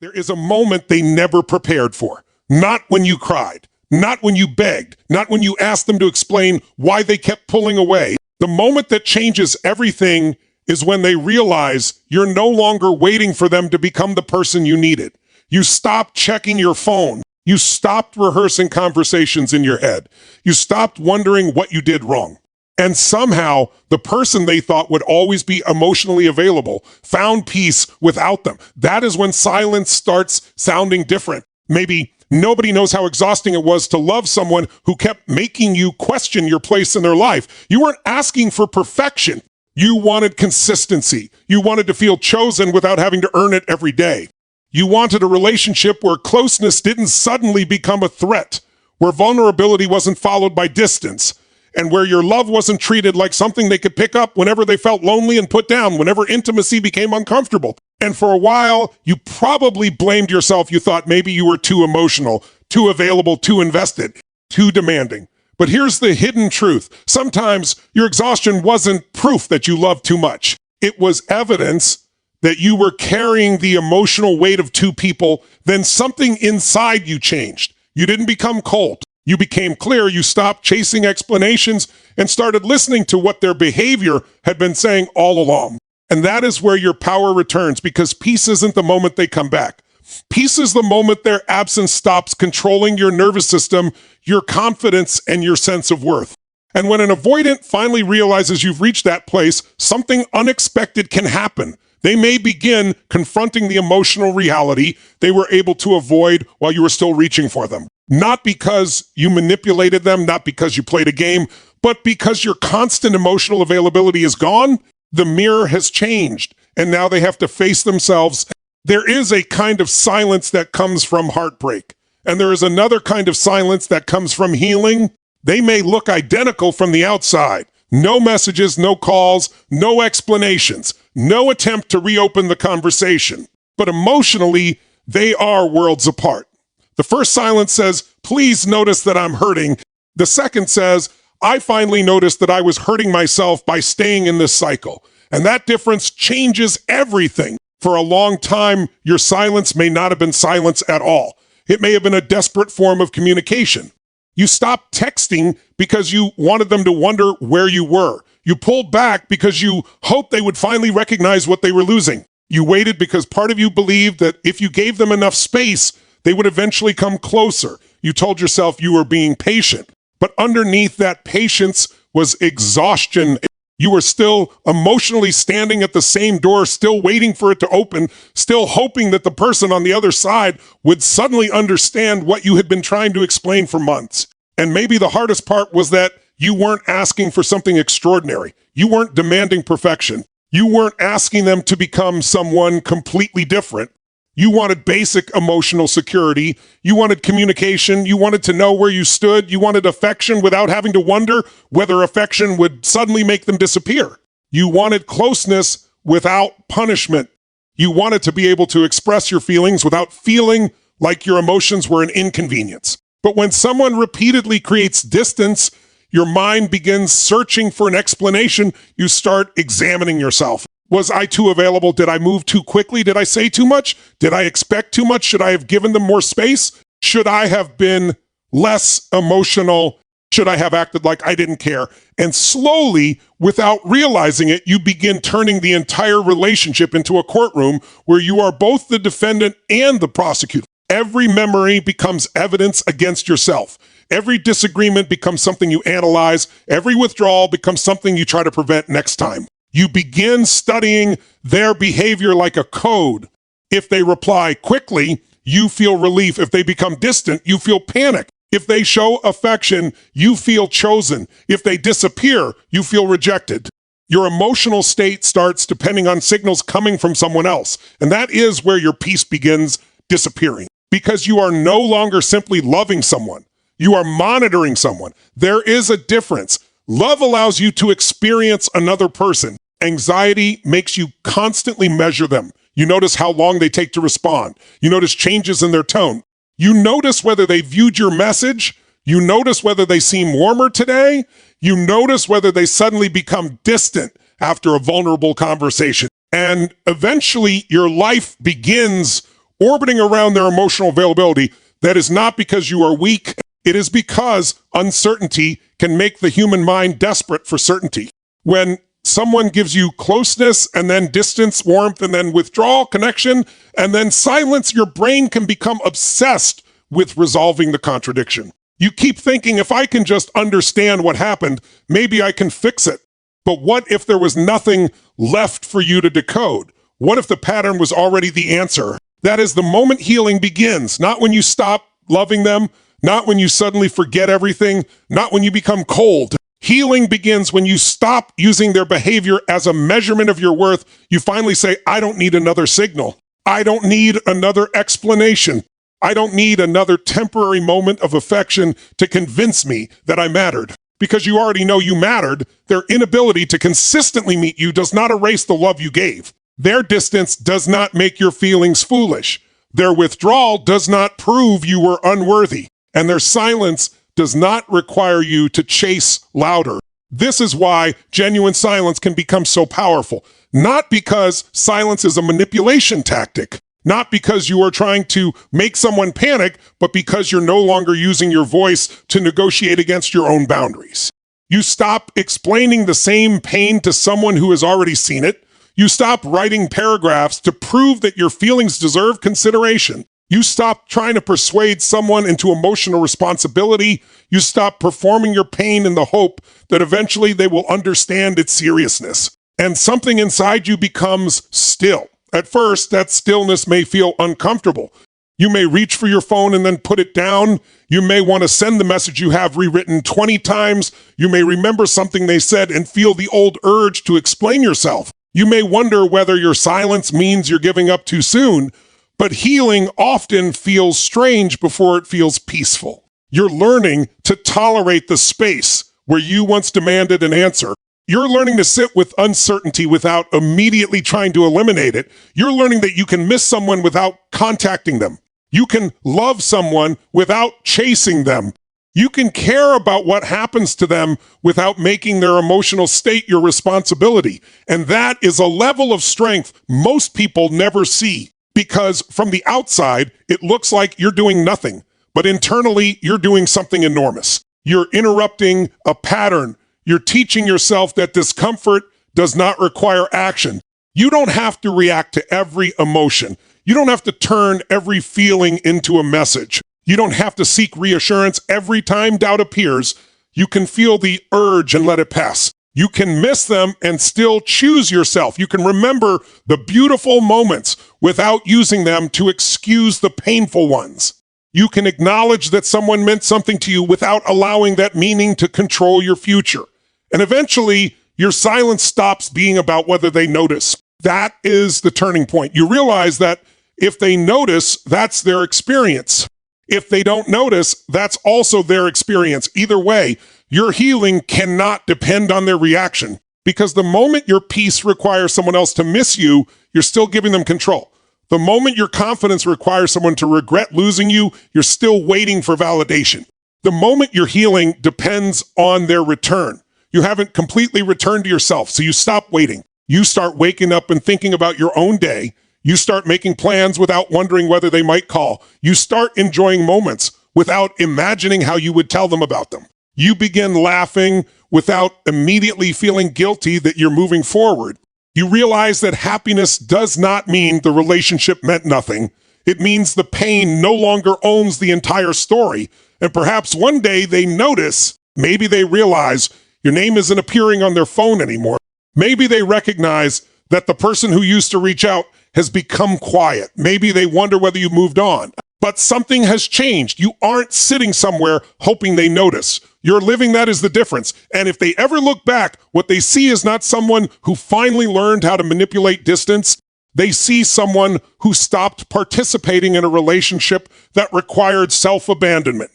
There is a moment they never prepared for. Not when you cried, not when you begged, not when you asked them to explain why they kept pulling away. The moment that changes everything is when they realize you're no longer waiting for them to become the person you needed. You stopped checking your phone. You stopped rehearsing conversations in your head. You stopped wondering what you did wrong. And somehow, the person they thought would always be emotionally available found peace without them. That is when silence starts sounding different. Maybe nobody knows how exhausting it was to love someone who kept making you question your place in their life. You weren't asking for perfection. You wanted consistency. You wanted to feel chosen without having to earn it every day. You wanted a relationship where closeness didn't suddenly become a threat, where vulnerability wasn't followed by distance, and where your love wasn't treated like something they could pick up whenever they felt lonely and put down, whenever intimacy became uncomfortable. And for a while, you probably blamed yourself. You thought maybe you were too emotional, too available, too invested, too demanding. But here's the hidden truth. Sometimes your exhaustion wasn't proof that you loved too much. It was evidence that you were carrying the emotional weight of two people. Then something inside you changed. You didn't become cold. You became clear. You stopped chasing explanations and started listening to what their behavior had been saying all along. And that is where your power returns, because peace isn't the moment they come back. Peace is the moment their absence stops controlling your nervous system, your confidence, and your sense of worth. And when an avoidant finally realizes you've reached that place, something unexpected can happen. They may begin confronting the emotional reality they were able to avoid while you were still reaching for them. Not because you manipulated them, not because you played a game, but because your constant emotional availability is gone. The mirror has changed, and now they have to face themselves. There is a kind of silence that comes from heartbreak, and there is another kind of silence that comes from healing. They may look identical from the outside. No messages, no calls, no explanations, no attempt to reopen the conversation. But emotionally, they are worlds apart. The first silence says, please notice that I'm hurting. The second says, I finally noticed that I was hurting myself by staying in this cycle. And that difference changes everything. For a long time, your silence may not have been silence at all. It may have been a desperate form of communication. You stopped texting because you wanted them to wonder where you were. You pulled back because you hoped they would finally recognize what they were losing. You waited because part of you believed that if you gave them enough space, they would eventually come closer. You told yourself you were being patient. But underneath that patience was exhaustion. You were still emotionally standing at the same door, still waiting for it to open, still hoping that the person on the other side would suddenly understand what you had been trying to explain for months. And maybe the hardest part was that you weren't asking for something extraordinary. You weren't demanding perfection. You weren't asking them to become someone completely different. You wanted basic emotional security. You wanted communication. You wanted to know where you stood. You wanted affection without having to wonder whether affection would suddenly make them disappear. You wanted closeness without punishment. You wanted to be able to express your feelings without feeling like your emotions were an inconvenience. But when someone repeatedly creates distance, your mind begins searching for an explanation. You start examining yourself. Was I too available? Did I move too quickly? Did I say too much? Did I expect too much? Should I have given them more space? Should I have been less emotional? Should I have acted like I didn't care? And slowly, without realizing it, you begin turning the entire relationship into a courtroom where you are both the defendant and the prosecutor. Every memory becomes evidence against yourself. Every disagreement becomes something you analyze. Every withdrawal becomes something you try to prevent next time. You begin studying their behavior like a code. If they reply quickly, you feel relief. If they become distant, you feel panic. If they show affection, you feel chosen. If they disappear, you feel rejected. Your emotional state starts depending on signals coming from someone else. And that is where your peace begins disappearing. Because you are no longer simply loving someone. You are monitoring someone. There is a difference. Love allows you to experience another person. Anxiety makes you constantly measure them. You notice how long they take to respond. You notice changes in their tone. You notice whether they viewed your message. You notice whether they seem warmer today. You notice whether they suddenly become distant after a vulnerable conversation. And eventually, your life begins orbiting around their emotional availability, that is not because you are weak. It is because uncertainty can make the human mind desperate for certainty. When someone gives you closeness and then distance, warmth, and then withdrawal, connection, and then silence, your brain can become obsessed with resolving the contradiction. You keep thinking, if I can just understand what happened, maybe I can fix it. But what if there was nothing left for you to decode? What if the pattern was already the answer? That is the moment healing begins, not when you stop loving them, not when you suddenly forget everything, not when you become cold. Healing begins when you stop using their behavior as a measurement of your worth. You finally say, I don't need another signal. I don't need another explanation. I don't need another temporary moment of affection to convince me that I mattered. Because you already know you mattered, their inability to consistently meet you does not erase the love you gave. Their distance does not make your feelings foolish. Their withdrawal does not prove you were unworthy. And their silence does not require you to chase louder. This is why genuine silence can become so powerful. Not because silence is a manipulation tactic, not because you are trying to make someone panic, but because you're no longer using your voice to negotiate against your own boundaries. You stop explaining the same pain to someone who has already seen it. You stop writing paragraphs to prove that your feelings deserve consideration. You stop trying to persuade someone into emotional responsibility. You stop performing your pain in the hope that eventually they will understand its seriousness. And something inside you becomes still. At first, that stillness may feel uncomfortable. You may reach for your phone and then put it down. You may want to send the message you have rewritten 20 times. You may remember something they said and feel the old urge to explain yourself. You may wonder whether your silence means you're giving up too soon. But healing often feels strange before it feels peaceful. You're learning to tolerate the space where you once demanded an answer. You're learning to sit with uncertainty without immediately trying to eliminate it. You're learning that you can miss someone without contacting them. You can love someone without chasing them. You can care about what happens to them without making their emotional state your responsibility. And that is a level of strength most people never see. Because from the outside, it looks like you're doing nothing, but internally, you're doing something enormous. You're interrupting a pattern. You're teaching yourself that discomfort does not require action. You don't have to react to every emotion. You don't have to turn every feeling into a message. You don't have to seek reassurance every time doubt appears. You can feel the urge and let it pass. You can miss them and still choose yourself. You can remember the beautiful moments without using them to excuse the painful ones. You can acknowledge that someone meant something to you without allowing that meaning to control your future. And eventually, your silence stops being about whether they notice. That is the turning point. You realize that if they notice, that's their experience. If they don't notice, that's also their experience. Either way, your healing cannot depend on their reaction, because the moment your peace requires someone else to miss you, you're still giving them control. The moment your confidence requires someone to regret losing you, you're still waiting for validation. The moment your healing depends on their return, you haven't completely returned to yourself, so you stop waiting. You start waking up and thinking about your own day. You start making plans without wondering whether they might call. You start enjoying moments without imagining how you would tell them about them. You begin laughing without immediately feeling guilty that you're moving forward. You realize that happiness does not mean the relationship meant nothing. It means the pain no longer owns the entire story. And perhaps one day they notice, maybe they realize your name isn't appearing on their phone anymore. Maybe they recognize that the person who used to reach out has become quiet. Maybe they wonder whether you moved on. But something has changed. You aren't sitting somewhere hoping they notice. You're living. That is the difference. And if they ever look back, what they see is not someone who finally learned how to manipulate distance. They see someone who stopped participating in a relationship that required self-abandonment.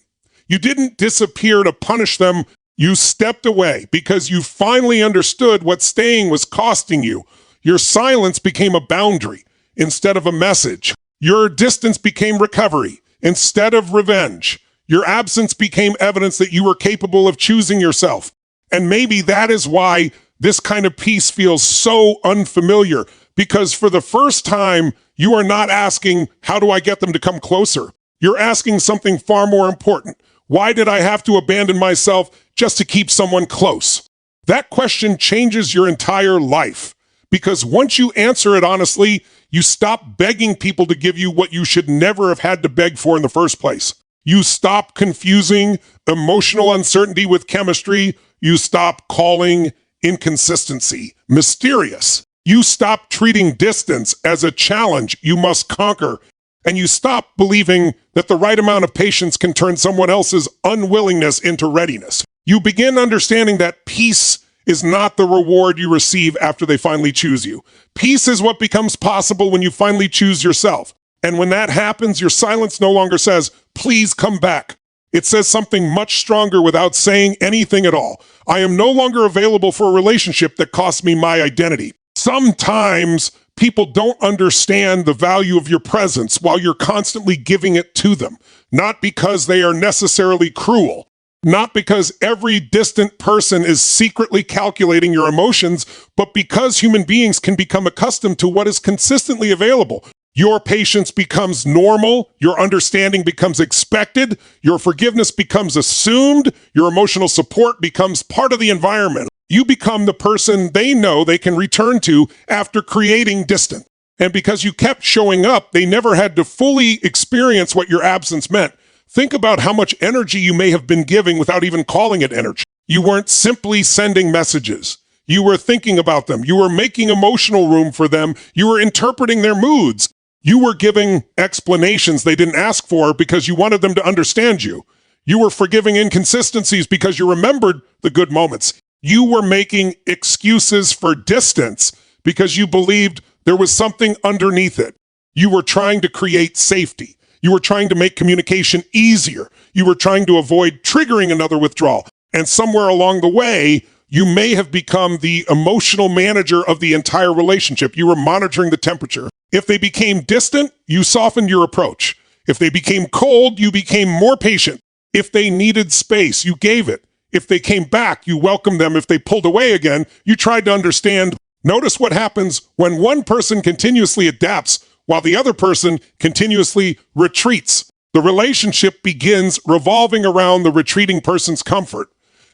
You didn't disappear to punish them. You stepped away because you finally understood what staying was costing you. Your silence became a boundary instead of a message. Your distance became recovery instead of revenge. Your absence became evidence that you were capable of choosing yourself. And maybe that is why this kind of peace feels so unfamiliar, Because for the first time, you are not asking, how do I get them to come closer? You're asking something far more important. Why did I have to abandon myself just to keep someone close? That question changes your entire life. Because once you answer it honestly, you stop begging people to give you what you should never have had to beg for in the first place. You stop confusing emotional uncertainty with chemistry. You stop calling inconsistency mysterious. You stop treating distance as a challenge you must conquer. And you stop believing that the right amount of patience can turn someone else's unwillingness into readiness. You begin understanding that peace is not the reward you receive after they finally choose you. Peace is what becomes possible when you finally choose yourself. And when that happens, your silence no longer says, please come back. It says something much stronger without saying anything at all. I am no longer available for a relationship that costs me my identity. Sometimes people don't understand the value of your presence while you're constantly giving it to them. Not because they are necessarily cruel. Not because every distant person is secretly calculating your emotions, but because human beings can become accustomed to what is consistently available. Your patience becomes normal, your understanding becomes expected, your forgiveness becomes assumed, your emotional support becomes part of the environment. You become the person they know they can return to after creating distance. And because you kept showing up, they never had to fully experience what your absence meant. Think about how much energy you may have been giving without even calling it energy. You weren't simply sending messages. You were thinking about them. You were making emotional room for them. You were interpreting their moods. You were giving explanations they didn't ask for because you wanted them to understand you. You were forgiving inconsistencies because you remembered the good moments. You were making excuses for distance because you believed there was something underneath it. You were trying to create safety. You were trying to make communication easier. You were trying to avoid triggering another withdrawal. And somewhere along the way, you may have become the emotional manager of the entire relationship. You were monitoring the temperature. If they became distant, you softened your approach. If they became cold, you became more patient. If they needed space, you gave it. If they came back, you welcomed them. If they pulled away again, you tried to understand. Notice what happens when one person continuously adapts while the other person continuously retreats. The relationship begins revolving around the retreating person's comfort.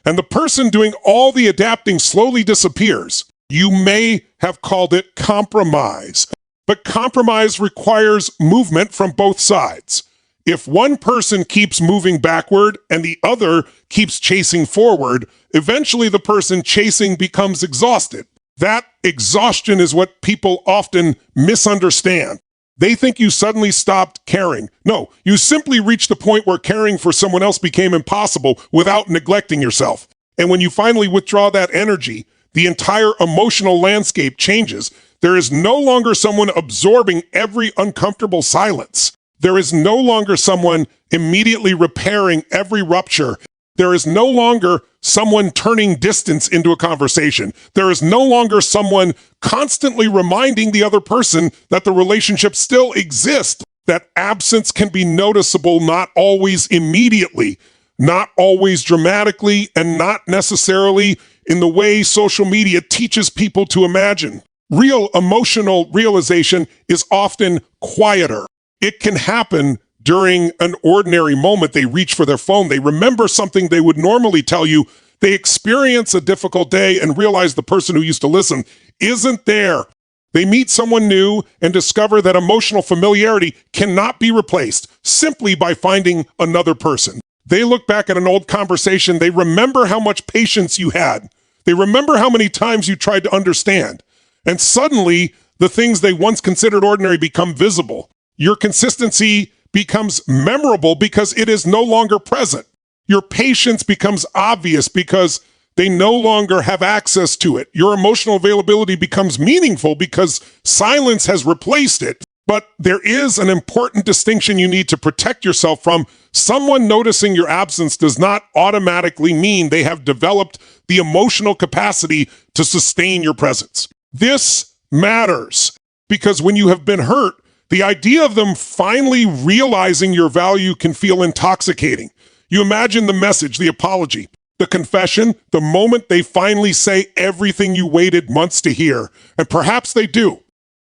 And the person doing all the adapting slowly disappears. You may have called it compromise. But compromise requires movement from both sides. If one person keeps moving backward and the other keeps chasing forward, eventually the person chasing becomes exhausted. That exhaustion is what people often misunderstand. They think you suddenly stopped caring. No, you simply reached the point where caring for someone else became impossible without neglecting yourself. And when you finally withdraw that energy, the entire emotional landscape changes. There is no longer someone absorbing every uncomfortable silence. There is no longer someone immediately repairing every rupture. There is no longer someone turning distance into a conversation. There is no longer someone constantly reminding the other person that the relationship still exists. That absence can be noticeable, not always immediately, not always dramatically, and not necessarily in the way social media teaches people to imagine. Real emotional realization is often quieter. It can happen during an ordinary moment. They reach for their phone. They remember something they would normally tell you. They experience a difficult day and realize the person who used to listen isn't there. They meet someone new and discover that emotional familiarity cannot be replaced simply by finding another person. They look back at an old conversation. They remember how much patience you had. They remember how many times you tried to understand. And suddenly, the things they once considered ordinary become visible. Your consistency becomes memorable because it is no longer present. Your patience becomes obvious because they no longer have access to it. Your emotional availability becomes meaningful because silence has replaced it. But there is an important distinction you need to protect yourself from. Someone noticing your absence does not automatically mean they have developed the emotional capacity to sustain your presence. This matters because when you have been hurt, the idea of them finally realizing your value can feel intoxicating. You imagine the message, the apology, the confession, the moment they finally say everything you waited months to hear. And perhaps they do.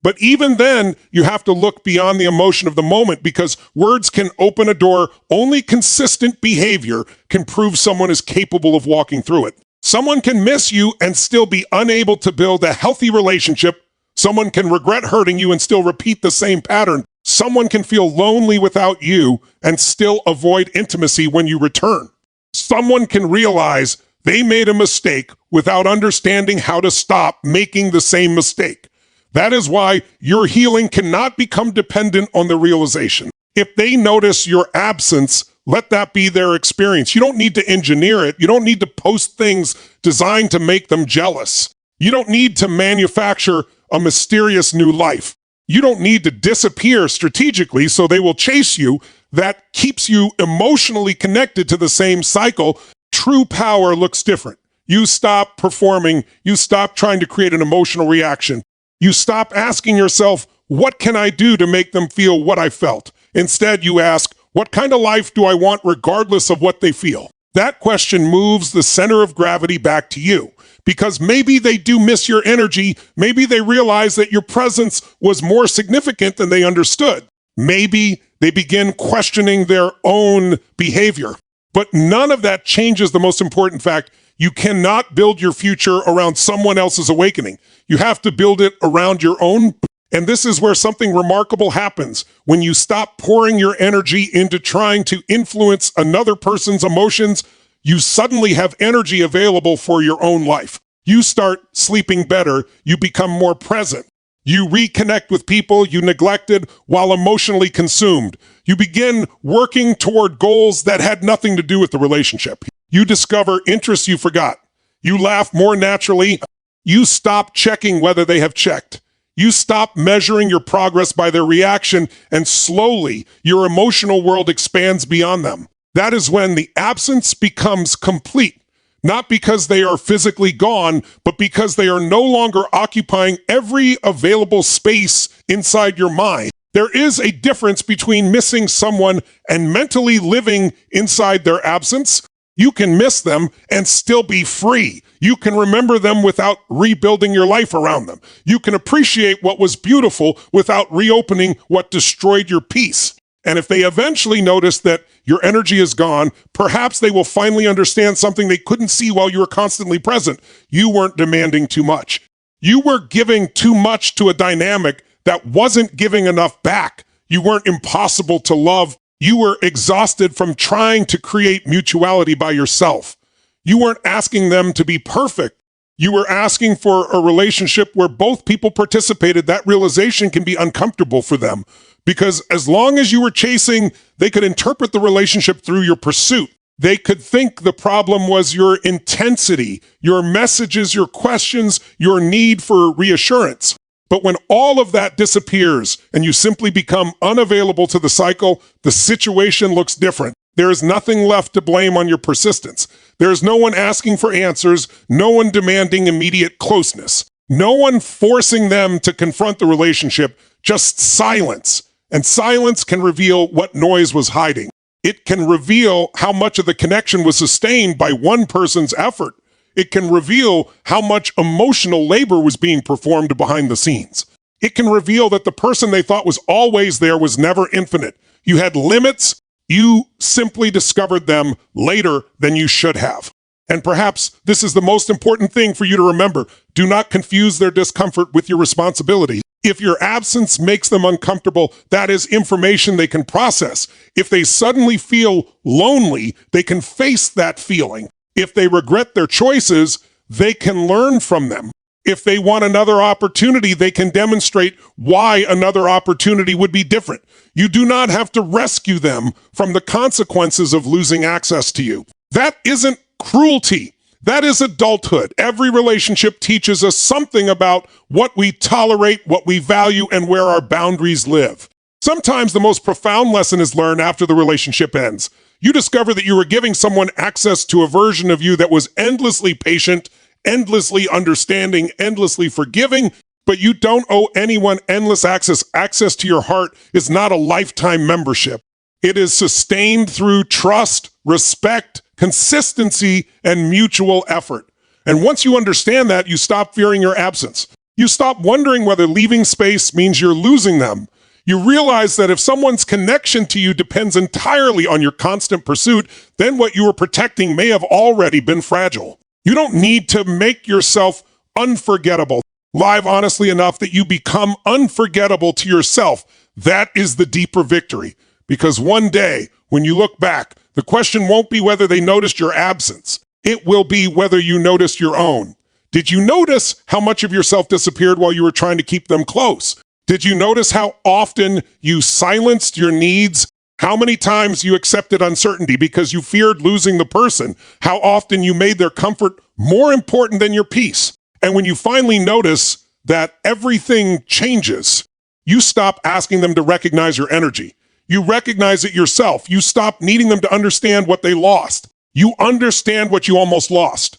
But even then, you have to look beyond the emotion of the moment because words can open a door. Only consistent behavior can prove someone is capable of walking through it. Someone can miss you and still be unable to build a healthy relationship. Someone can regret hurting you and still repeat the same pattern. Someone can feel lonely without you and still avoid intimacy when you return. Someone can realize they made a mistake without understanding how to stop making the same mistake. That is why your healing cannot become dependent on the realization. If they notice your absence, let that be their experience. You don't need to engineer it. You don't need to post things designed to make them jealous. You don't need to manufacture a mysterious new life. You don't need to disappear strategically so they will chase you. That keeps you emotionally connected to the same cycle. True power looks different. You stop performing. You stop trying to create an emotional reaction. You stop asking yourself, what can I do to make them feel what I felt? Instead, you ask, what kind of life do I want regardless of what they feel? That question moves the center of gravity back to you because maybe they do miss your energy. Maybe they realize that your presence was more significant than they understood. Maybe they begin questioning their own behavior. But none of that changes the most important fact. You cannot build your future around someone else's awakening. You have to build it around your own. And this is where something remarkable happens. When you stop pouring your energy into trying to influence another person's emotions, you suddenly have energy available for your own life. You start sleeping better. You become more present. You reconnect with people you neglected while emotionally consumed. You begin working toward goals that had nothing to do with the relationship. You discover interests you forgot. You laugh more naturally. You stop checking whether they have checked. You stop measuring your progress by their reaction, and slowly your emotional world expands beyond them. That is when the absence becomes complete. Not because they are physically gone, but because they are no longer occupying every available space inside your mind. There is a difference between missing someone and mentally living inside their absence. You can miss them and still be free. You can remember them without rebuilding your life around them. You can appreciate what was beautiful without reopening what destroyed your peace. And if they eventually notice that your energy is gone, perhaps they will finally understand something they couldn't see while you were constantly present. You weren't demanding too much. You were giving too much to a dynamic that wasn't giving enough back. You weren't impossible to love. You were exhausted from trying to create mutuality by yourself. You weren't asking them to be perfect. You were asking for a relationship where both people participated. That realization can be uncomfortable for them because as long as you were chasing, they could interpret the relationship through your pursuit. They could think the problem was your intensity, your messages, your questions, your need for reassurance. But when all of that disappears and you simply become unavailable to the cycle, the situation looks different. There is nothing left to blame on your persistence. There is no one asking for answers, no one demanding immediate closeness, no one forcing them to confront the relationship, just silence. And silence can reveal what noise was hiding. It can reveal how much of the connection was sustained by one person's effort. It can reveal how much emotional labor was being performed behind the scenes. It can reveal that the person they thought was always there was never infinite. You had limits. You simply discovered them later than you should have. And perhaps this is the most important thing for you to remember. Do not confuse their discomfort with your responsibility. If your absence makes them uncomfortable, that is information they can process. If they suddenly feel lonely, they can face that feeling. If they regret their choices, they can learn from them. If they want another opportunity, they can demonstrate why another opportunity would be different. You do not have to rescue them from the consequences of losing access to you. That isn't cruelty. That is adulthood. Every relationship teaches us something about what we tolerate, what we value, and where our boundaries live. Sometimes the most profound lesson is learned after the relationship ends. You discover that you were giving someone access to a version of you that was endlessly patient, endlessly understanding, endlessly forgiving, but you don't owe anyone endless access. Access to your heart is not a lifetime membership. It is sustained through trust, respect, consistency, and mutual effort. And once you understand that, you stop fearing your absence. You stop wondering whether leaving space means you're losing them. You realize that if someone's connection to you depends entirely on your constant pursuit, then what you were protecting may have already been fragile. You don't need to make yourself unforgettable. Live honestly enough that you become unforgettable to yourself. That is the deeper victory. Because one day, when you look back, the question won't be whether they noticed your absence. It will be whether you noticed your own. Did you notice how much of yourself disappeared while you were trying to keep them close? Did you notice how often you silenced your needs? How many times you accepted uncertainty because you feared losing the person? How often you made their comfort more important than your peace? And when you finally notice that everything changes, you stop asking them to recognize your energy. You recognize it yourself. You stop needing them to understand what they lost. You understand what you almost lost.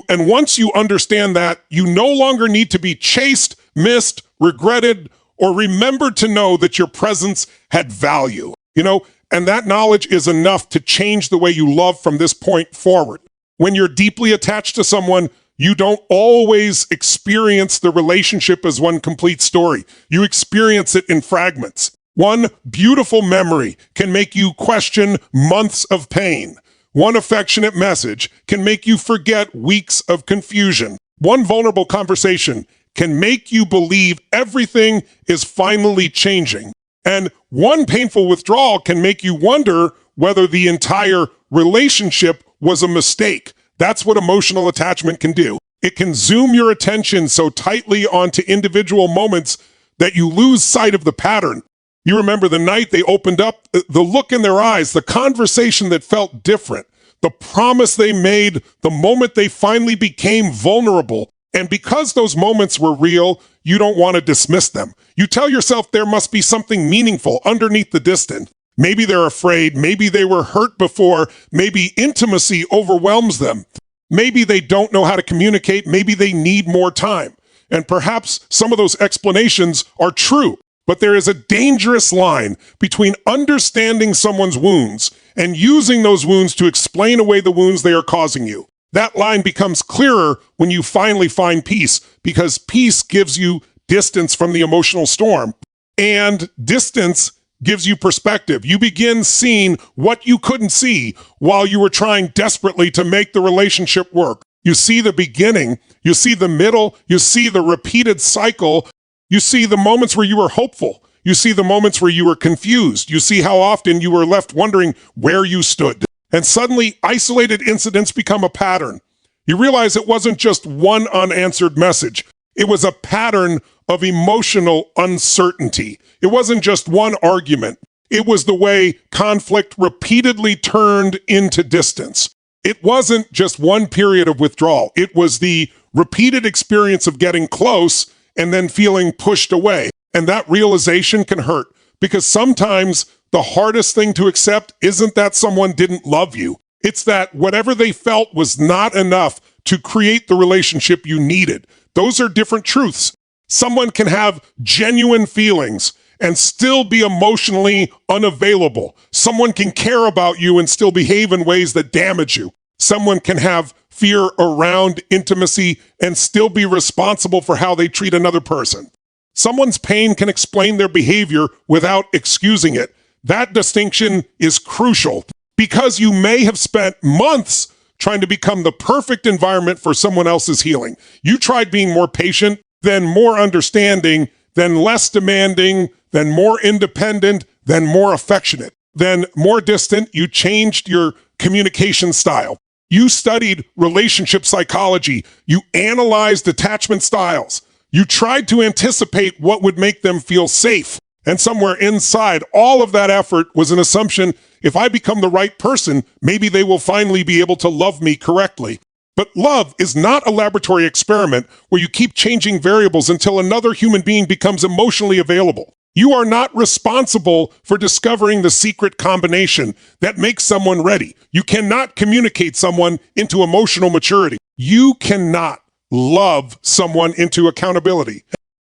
And once you understand that, you no longer need to be chased, missed, regretted, or remembered to know that your presence had value. And that knowledge is enough to change the way you love from this point forward. When you're deeply attached to someone, you don't always experience the relationship as one complete story. You experience it in fragments. One beautiful memory can make you question months of pain. One affectionate message can make you forget weeks of confusion. One vulnerable conversation can make you believe everything is finally changing. And one painful withdrawal can make you wonder whether the entire relationship was a mistake. That's what emotional attachment can do. It can zoom your attention so tightly onto individual moments that you lose sight of the pattern. You remember the night they opened up, the look in their eyes, the conversation that felt different, the promise they made, the moment they finally became vulnerable. And because those moments were real, you don't want to dismiss them. You tell yourself there must be something meaningful underneath the distance. Maybe they're afraid, maybe they were hurt before, maybe intimacy overwhelms them. Maybe they don't know how to communicate, maybe they need more time. And perhaps some of those explanations are true. But there is a dangerous line between understanding someone's wounds and using those wounds to explain away the wounds they are causing you. That line becomes clearer when you finally find peace, because peace gives you distance from the emotional storm. And distance gives you perspective. You begin seeing what you couldn't see while you were trying desperately to make the relationship work. You see the beginning, you see the middle, you see the repeated cycle. You see the moments where you were hopeful. You see the moments where you were confused. You see how often you were left wondering where you stood. And suddenly, isolated incidents become a pattern. You realize it wasn't just one unanswered message. It was a pattern of emotional uncertainty. It wasn't just one argument. It was the way conflict repeatedly turned into distance. It wasn't just one period of withdrawal. It was the repeated experience of getting close and then feeling pushed away. And that realization can hurt, because sometimes the hardest thing to accept isn't that someone didn't love you. It's that whatever they felt was not enough to create the relationship you needed. Those are different truths. Someone can have genuine feelings and still be emotionally unavailable. Someone can care about you and still behave in ways that damage you. Someone can have fear around intimacy and still be responsible for how they treat another person. Someone's pain can explain their behavior without excusing it. That distinction is crucial, because you may have spent months trying to become the perfect environment for someone else's healing. You tried being more patient, then more understanding, then less demanding, then more independent, then more affectionate, then more distant. You changed your communication style. You studied relationship psychology. You analyzed attachment styles. You tried to anticipate what would make them feel safe. And somewhere inside all of that effort was an assumption, if I become the right person, maybe they will finally be able to love me correctly. But love is not a laboratory experiment where you keep changing variables until another human being becomes emotionally available. You are not responsible for discovering the secret combination that makes someone ready. You cannot communicate someone into emotional maturity. You cannot love someone into accountability.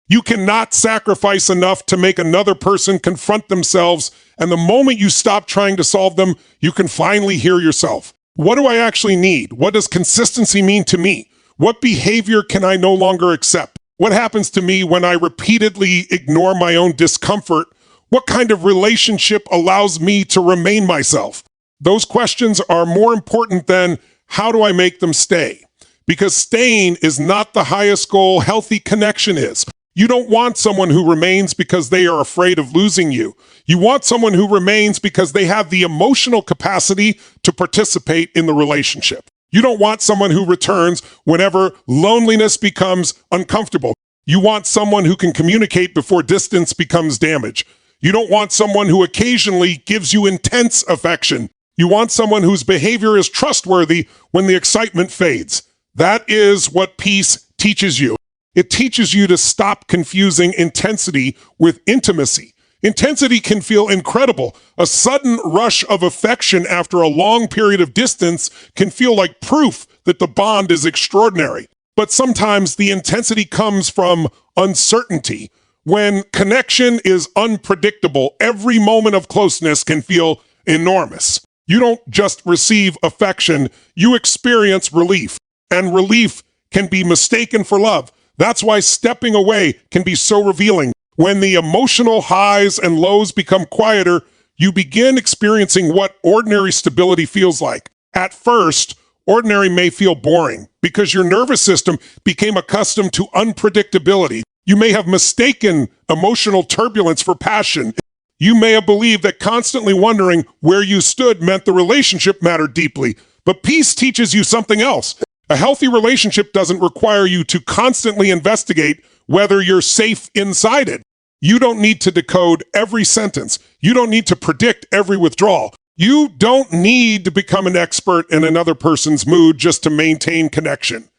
You cannot sacrifice enough to make another person confront themselves, and the moment you stop trying to solve them, you can finally hear yourself. What do I actually need? What does consistency mean to me? What behavior can I no longer accept? What happens to me when I repeatedly ignore my own discomfort? What kind of relationship allows me to remain myself? Those questions are more important than how do I make them stay? Because staying is not the highest goal healthy connection is. You don't want someone who remains because they are afraid of losing you. You want someone who remains because they have the emotional capacity to participate in the relationship. You don't want someone who returns whenever loneliness becomes uncomfortable. You want someone who can communicate before distance becomes damage. You don't want someone who occasionally gives you intense affection. You want someone whose behavior is trustworthy when the excitement fades. That is what peace teaches you. It teaches you to stop confusing intensity with intimacy. Intensity can feel incredible. A sudden rush of affection after a long period of distance can feel like proof that the bond is extraordinary. But sometimes the intensity comes from uncertainty. When connection is unpredictable, every moment of closeness can feel enormous. You don't just receive affection, you experience relief. And relief can be mistaken for love. That's why stepping away can be so revealing. When the emotional highs and lows become quieter, you begin experiencing what ordinary stability feels like. At first, ordinary may feel boring because your nervous system became accustomed to unpredictability. You may have mistaken emotional turbulence for passion. You may have believed that constantly wondering where you stood meant the relationship mattered deeply. But peace teaches you something else. A healthy relationship doesn't require you to constantly investigate whether you're safe inside it. You don't need to decode every sentence. You don't need to predict every withdrawal. You don't need to become an expert in another person's mood just to maintain connection.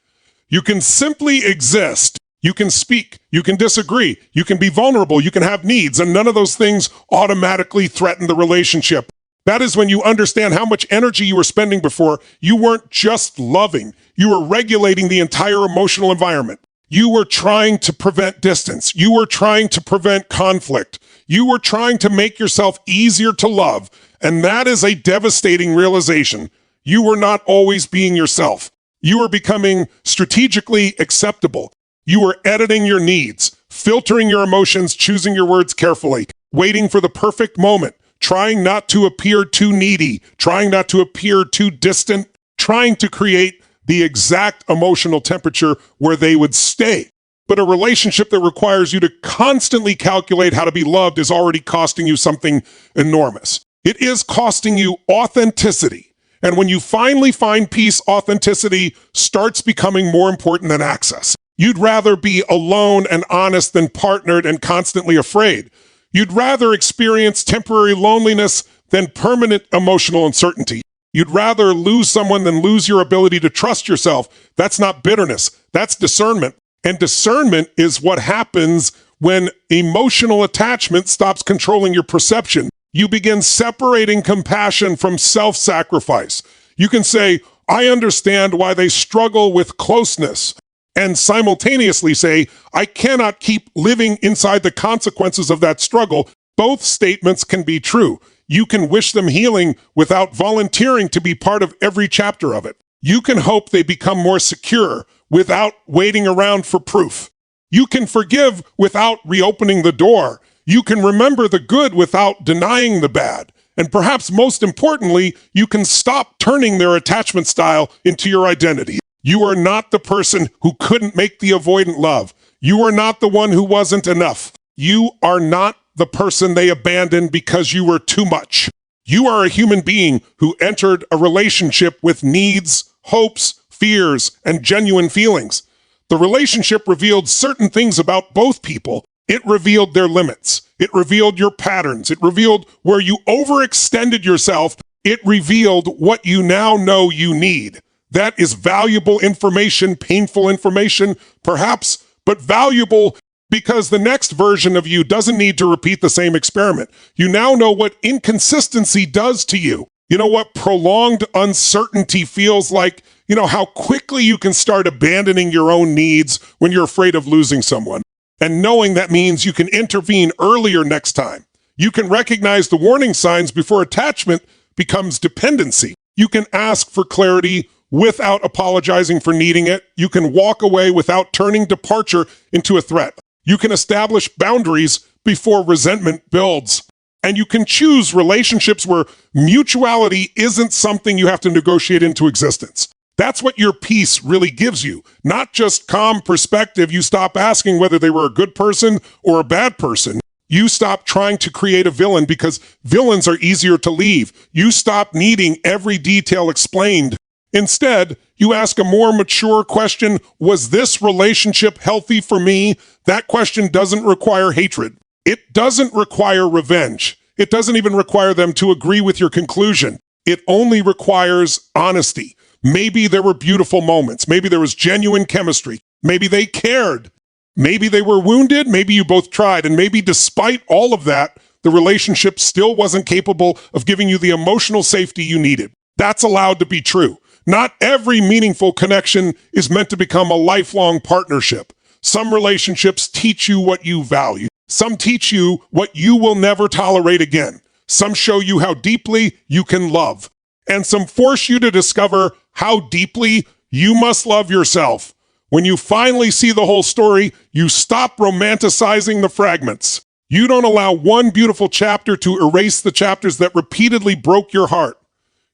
You can simply exist. You can speak. You can disagree. You can be vulnerable. You can have needs, and none of those things automatically threaten the relationship. That is when you understand how much energy you were spending before. You weren't just loving. You were regulating the entire emotional environment. You were trying to prevent distance. You were trying to prevent conflict. You were trying to make yourself easier to love. And that is a devastating realization. You were not always being yourself. You were becoming strategically acceptable. You were editing your needs, filtering your emotions, choosing your words carefully, waiting for the perfect moment, trying not to appear too needy, trying not to appear too distant, trying to create the exact emotional temperature where they would stay. But a relationship that requires you to constantly calculate how to be loved is already costing you something enormous. It is costing you authenticity. And when you finally find peace, authenticity starts becoming more important than access. You'd rather be alone and honest than partnered and constantly afraid. You'd rather experience temporary loneliness than permanent emotional uncertainty. You'd rather lose someone than lose your ability to trust yourself. That's not bitterness. That's discernment. And discernment is what happens when emotional attachment stops controlling your perception. You begin separating compassion from self-sacrifice. You can say, I understand why they struggle with closeness, and simultaneously say, I cannot keep living inside the consequences of that struggle. Both statements can be true. You can wish them healing without volunteering to be part of every chapter of it. You can hope they become more secure without waiting around for proof. You can forgive without reopening the door. You can remember the good without denying the bad. And perhaps most importantly, you can stop turning their attachment style into your identity. You are not the person who couldn't make the avoidant love. You are not the one who wasn't enough. You are not the person they abandoned because you were too much. You are a human being who entered a relationship with needs, hopes, fears, and genuine feelings. The relationship revealed certain things about both people. It revealed their limits. It revealed your patterns. It revealed where you overextended yourself. It revealed what you now know you need. That is valuable information, painful information, perhaps, but valuable because the next version of you doesn't need to repeat the same experiment. You now know what inconsistency does to you. You know what prolonged uncertainty feels like. You know how quickly you can start abandoning your own needs when you're afraid of losing someone. And knowing that means you can intervene earlier next time. You can recognize the warning signs before attachment becomes dependency. You can ask for clarity without apologizing for needing it. You can walk away without turning departure into a threat. You can establish boundaries before resentment builds. And you can choose relationships where mutuality isn't something you have to negotiate into existence. That's what your peace really gives you, not just calm perspective. You stop asking whether they were a good person or a bad person. You stop trying to create a villain because villains are easier to leave. You stop needing every detail explained. Instead, you ask a more mature question: was this relationship healthy for me? That question doesn't require hatred. It doesn't require revenge. It doesn't even require them to agree with your conclusion. It only requires honesty. Maybe there were beautiful moments. Maybe there was genuine chemistry. Maybe they cared. Maybe they were wounded. Maybe you both tried. And maybe despite all of that, the relationship still wasn't capable of giving you the emotional safety you needed. That's allowed to be true. Not every meaningful connection is meant to become a lifelong partnership. Some relationships teach you what you value. Some teach you what you will never tolerate again. Some show you how deeply you can love. And some force you to discover how deeply you must love yourself. When you finally see the whole story, you stop romanticizing the fragments. You don't allow one beautiful chapter to erase the chapters that repeatedly broke your heart.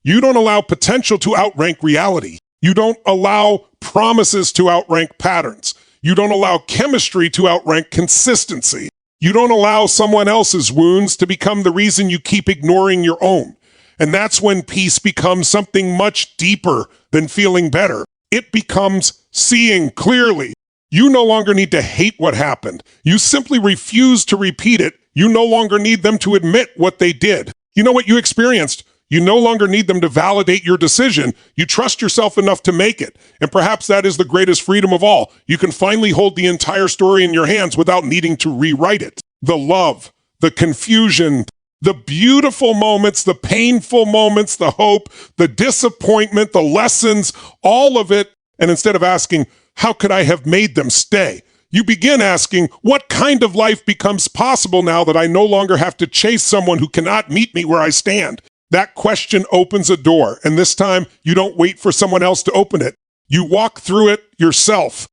You don't allow potential to outrank reality. You don't allow promises to outrank patterns. You don't allow chemistry to outrank consistency. You don't allow someone else's wounds to become the reason you keep ignoring your own. And that's when peace becomes something much deeper than feeling better. It becomes seeing clearly. You no longer need to hate what happened. You simply refuse to repeat it. You no longer need them to admit what they did. You know what you experienced. You no longer need them to validate your decision. You trust yourself enough to make it. And perhaps that is the greatest freedom of all. You can finally hold the entire story in your hands without needing to rewrite it. The love, the confusion, the beautiful moments, the painful moments, the hope, the disappointment, the lessons, all of it. And instead of asking, how could I have made them stay? You begin asking, what kind of life becomes possible now that I no longer have to chase someone who cannot meet me where I stand? That question opens a door, and this time you don't wait for someone else to open it. You walk through it yourself.